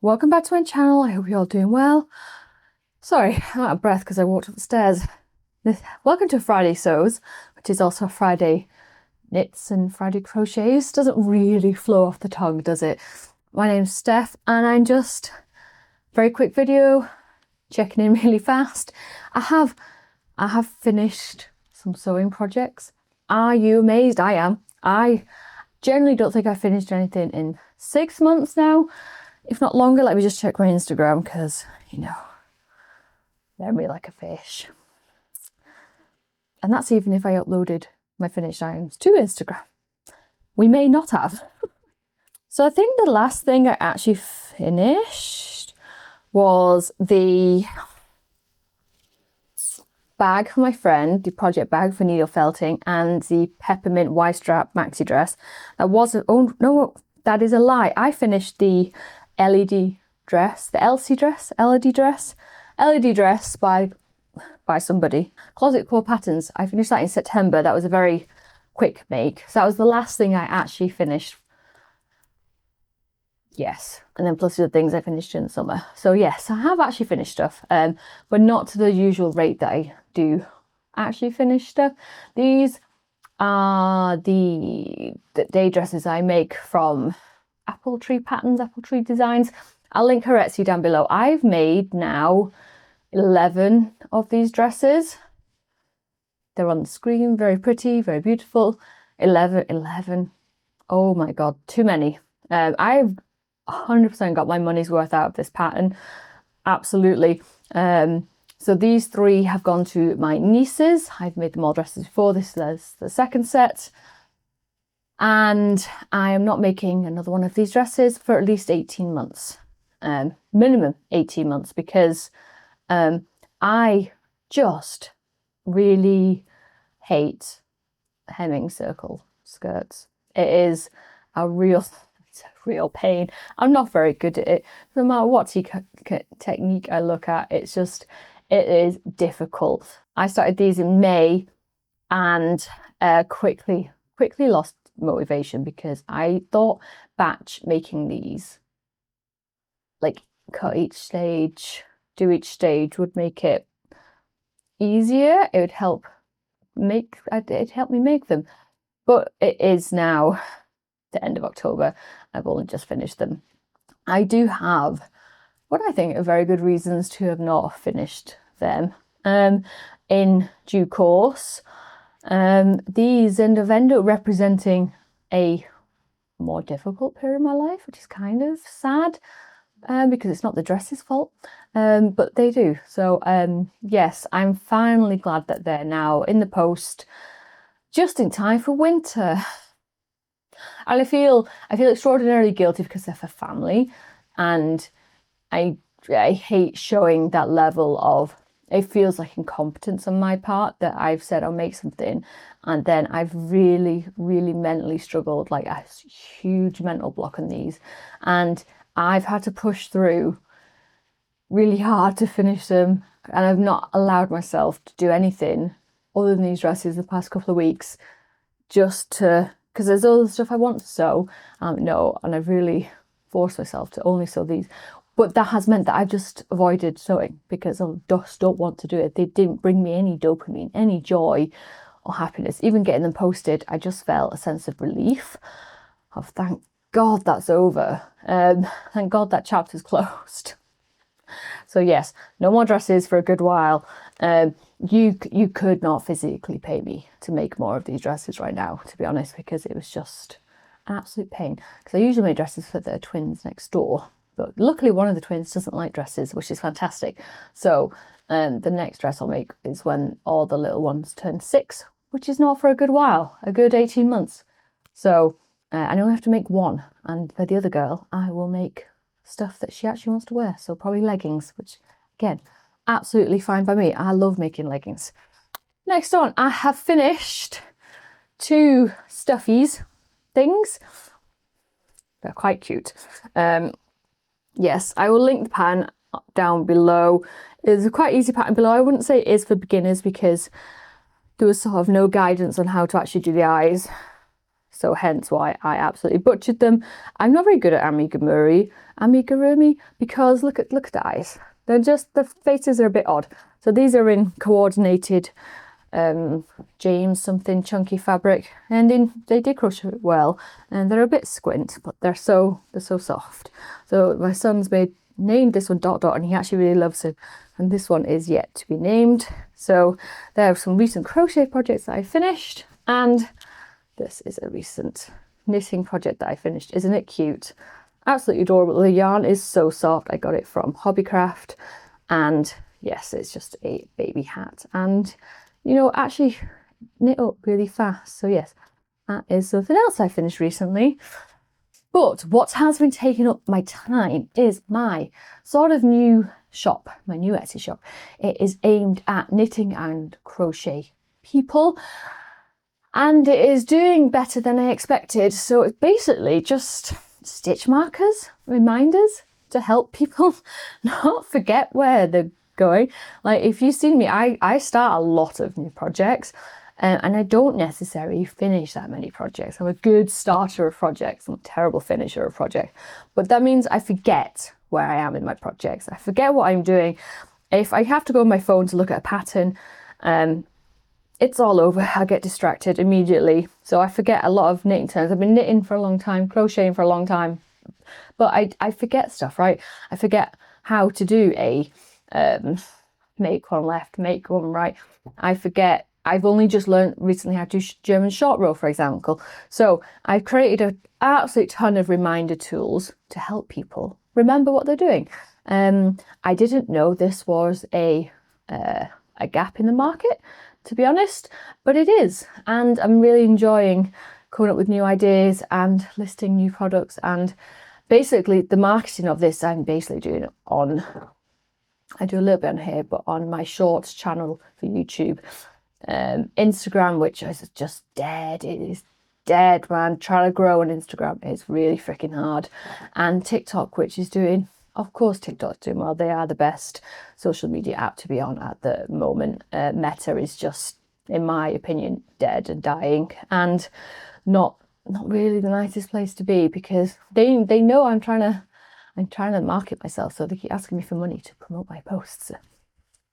welcome back to my channel. I hope you're all doing well. Sorry, I'm out of breath because I walked up the stairs. Welcome to Friday Sews, which is also Friday Knits and Friday Crochets. Doesn't really flow off the tongue, does it? My name's Steph and I'm just very quick video, checking in really fast. I have finished some sewing projects. Are you amazed? I am. I generally don't think I finished anything in 6 months now, if not longer. Let me just check my Instagram because, you know, memory like a fish. And that's even if I uploaded my finished items to Instagram. We may not have. So I think the last thing I actually finished was the bag for my friend, the project bag for needle felting, and the peppermint wide strap maxi dress. That was oh no, that is a lie. I finished the LED dress, the LED dress by somebody. Closet Core Patterns. I finished that in September. That was a very quick make. So that was the last thing I actually finished. Yes, and then plus the things I finished in the summer. So yes, I have actually finished stuff, but not to the usual rate that I do actually finish stuff. These are the day dresses I make from Apple Tree Patterns, Apple Tree Designs. I'll link her Etsy down below. I've made now 11 of these dresses. They're on the screen, very pretty, very beautiful. 11. Oh my God, too many. I've 100% got my money's worth out of this pattern. Absolutely. So these 3 have gone to my nieces. I've made them all dresses before. This is the second set. And I am not making another one of these dresses for at least 18 months. Minimum 18 months, because I just really hate hemming circle skirts. It is a real pain. I'm not very good at it. No matter what technique I look at, it is difficult. I started these in May and quickly lost motivation because I thought batch making these, like cut each stage, do each stage, would make it easier. It would help me make them. But it is now the end of October. I've only just finished them. I do have what I think are very good reasons to have not finished them in due course. These end up representing a more difficult period of my life, which is kind of sad, because it's not the dress's fault, but they do. So yes, I'm finally glad that they're now in the post just in time for winter. And I feel extraordinarily guilty because they're for family, and I hate showing that level of, it feels like incompetence on my part that I've said I'll make something and then I've really mentally struggled, like a huge mental block on these, and I've had to push through really hard to finish them, and I've not allowed myself to do anything other than these dresses the past couple of weeks, just to, because there's other stuff I want to sew, and I've really forced myself to only sew these. But that has meant that I've just avoided sewing because I just don't want to do it. They didn't bring me any dopamine, any joy or happiness. Even getting them posted, I just felt a sense of relief of, thank God that's over. Thank God that chapter's closed. So yes, no more dresses for a good while. You could not physically pay me to make more of these dresses right now, to be honest, because it was just an absolute pain. Because I usually make dresses for the twins next door, but luckily one of the twins doesn't like dresses, which is fantastic. So the next dress I'll make is when all the little ones turn 6, which is not for a good while, a good 18 months. So I only have to make one, and for the other girl I will make stuff that she actually wants to wear, so probably leggings, which again, absolutely fine by me. I love making leggings. Next on, I have finished 2 stuffies things. They're quite cute. Yes, I will link the pattern down below. It's a quite easy pattern below. I wouldn't say it is for beginners because there was sort of no guidance on how to actually do the eyes. so hence why I absolutely butchered them. I'm not very good at amigurumi because look at the eyes. They're just, the faces are a bit odd. So these are in coordinated James something chunky fabric, and they did crochet it well, and they're a bit squint, but they're so soft. So my son's named this one Dot Dot, and he actually really loves it, and this one is yet to be named. So there are some recent crochet projects that I finished, and this is a recent knitting project that I finished. Isn't it cute? Absolutely adorable. The yarn is so soft. I got it from Hobbycraft, and yes, it's just a baby hat, and you know, actually knit up really fast. So yes, that is something else I finished recently. But what has been taking up my time is my sort of new shop, my new Etsy shop. It is aimed at knitting and crochet people, and it is doing better than I expected. So it's basically just stitch markers, reminders to help people not forget where they're going. Like if you've seen me, I start a lot of new projects, and I don't necessarily finish that many projects. I'm a good starter of projects. I'm a terrible finisher of projects, but that means I forget where I am in my projects. I forget what I'm doing. If I have to go on my phone to look at a pattern, it's all over. I get distracted immediately, so I forget a lot of knitting terms. I've been knitting for a long time, crocheting for a long time, but I forget stuff, right? I forget how to do a make one left, make one right. I forget. I've only just learned recently how to do German short row, for example. So I've created an absolute ton of reminder tools to help people remember what they're doing. I didn't know this was a gap in the market, to be honest, but it is, and I'm really enjoying coming up with new ideas and listing new products. And basically the marketing of this I'm basically doing on, I do a little bit on here, but on my shorts channel for YouTube, Instagram, which is just dead. It is dead, man. Trying to grow on Instagram is really freaking hard. And TikTok, which is doing, of course TikTok's doing well. They are the best social media app to be on at the moment. Meta is just, in my opinion, dead and dying, and not really the nicest place to be, because they know I'm trying to market myself, so they keep asking me for money to promote my posts,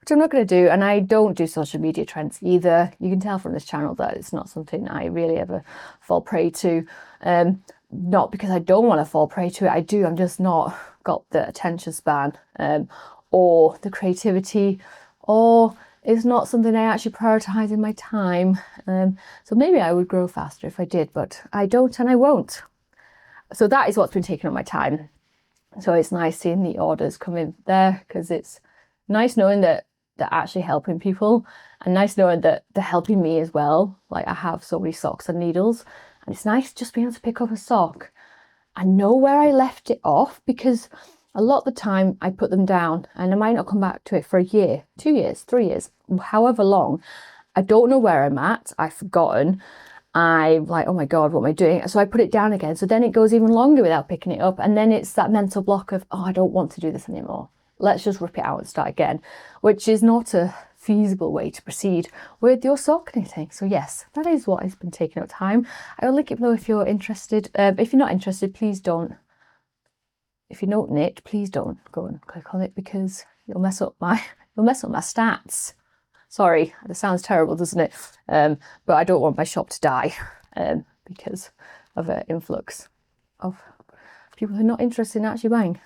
which I'm not going to do. And I don't do social media trends either. You can tell from this channel that it's not something I really ever fall prey to. Not because I don't want to fall prey to it. I do. I'm just not got the attention span, or the creativity, or it's not something I actually prioritize in my time. So maybe I would grow faster if I did, but I don't, and I won't. So that is what's been taking up my time. So it's nice seeing the orders come in there, because it's nice knowing that they're actually helping people, and nice knowing that they're helping me as well. Like I have so many socks and needles, and it's nice just being able to pick up a sock and know where I left it off, because a lot of the time I put them down and I might not come back to it for a year, 2 years, 3 years, however long. I don't know where I'm at. I've forgotten. I'm like, oh my God, what am I doing? So I put it down again. So then it goes even longer without picking it up. And then it's that mental block of, oh, I don't want to do this anymore. Let's just rip it out and start again, which is not a feasible way to proceed with your sock knitting. So yes, that is what has been taking up time. I will link it below if you're interested. If you're not interested, please don't. If you don't knit, please don't go and click on it, because you'll mess up my stats. Sorry, that sounds terrible, doesn't it? But I don't want my shop to die because of an influx of people who are not interested in actually buying.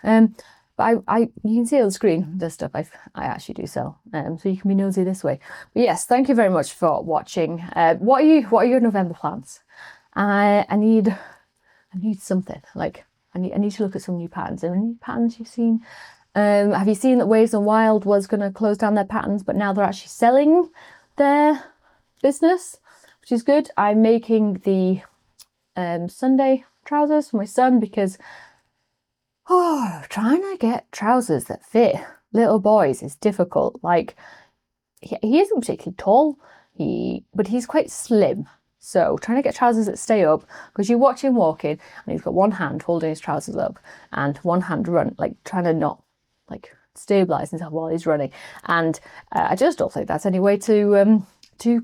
But you can see on the screen the stuff I actually do sell, so you can be nosy this way. But yes, thank you very much for watching. What are your November plans? I need something. Like I need to look at some new patterns. Are there any patterns you've seen? Have you seen that Waves and Wild was going to close down their patterns, but now they're actually selling their business, which is good. I'm making the Sunday trousers for my son, because trying to get trousers that fit little boys is difficult. Like he isn't particularly tall, but he's quite slim. So trying to get trousers that stay up, because you watch him walking and he's got one hand holding his trousers up and one hand trying to not stabilize himself while he's running. And I just don't think that's any way to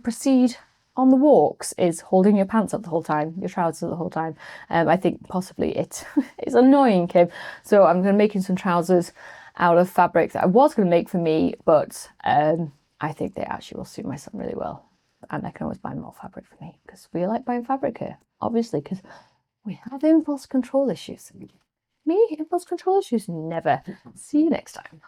proceed on the walks is holding your pants up the whole time, your trousers the whole time. I think possibly it's annoying, Kim. So I'm going to making some trousers out of fabric that I was going to make for me, but I think they actually will suit my son really well. And I can always buy more fabric for me because we like buying fabric here, obviously, because we have impulse control issues. Me, impulse control issues, never. See you next time.